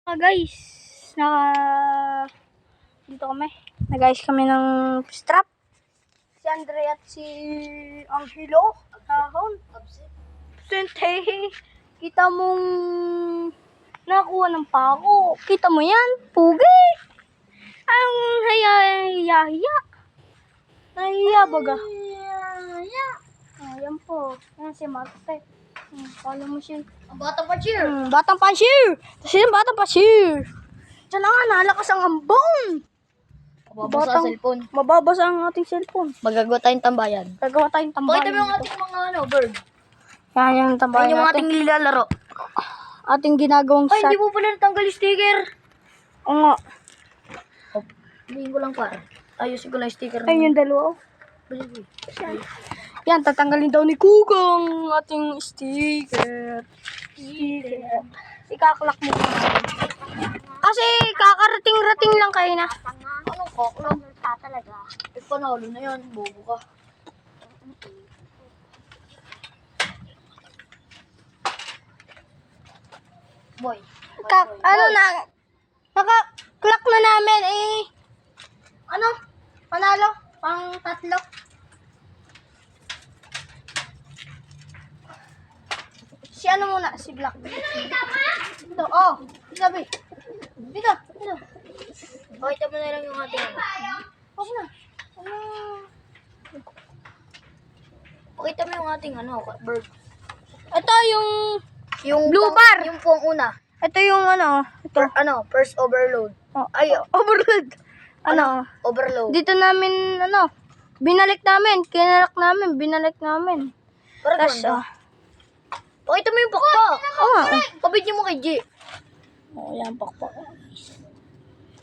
Guys, dito kami. Nag-ayos kami ng strap. Si Andre at si Angelo. Ahon. Absente. Kita mong nakuha ng pako. Kita mo yan? Pugi. Ang hiya. Nahiya baga. Ayan po. Ayan si Marte. Follow mo siya. Ang batang pa-cheer. Batang pa-cheer. Kasi yung batang pa-cheer. Diyan na nga, nalakas ang ambong. Mababasa ang cellphone. Mababasa ang ating cellphone. Magagawa tayong tambayan. Gagawa tayong tambayan. Pakita mo yung ating mga bird. Yan yung tambayan Ayun yung natin. ating nilalaro. Ating ginagawang Ay, shot. hindi mo pala natanggal yung sticker. Oo nga. Bilhin ko lang para. Ayusin ko lang yung sticker. Ayun yung dalawa. Bilhin. Yan, tatanggalin daw ni Kugang ating sticker. Ikaklak mo. Kasi kakarating-rating lang kayo na. Anong kaklak? Talaga. Panalo na yan. Bobo ka. Boy. Ano na, nakaklak na namin ano? Panalo? Pang tatlo? Si ano muna? Si Black. Ito, oh. Sabi. Dito. Pakita mo na lang yung ating ano. Huwag na. Pakita mo yung ating ano, bird. Ito yung blue pang- bar. Yung pang una. Ito yung ano. Ito. First overload. Oh, Ay, overload. Ano? overload. Dito namin, binalik namin. Kinalak namin. Binalik namin. Parang Tapos, ganda. Pakita mo yung pakpak. Oo. Kabit niyo mo kay G. Oh, yan, pakpak.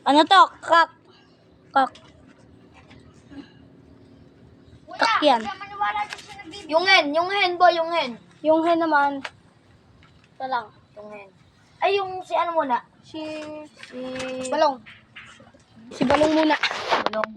Ano to? Kak. Kak yan. Yung hen boy, yung hen. Yung hen naman, ito lang. Yung hen. Ay, yung si ano muna? Si Balong. Si Balong muna. Balong.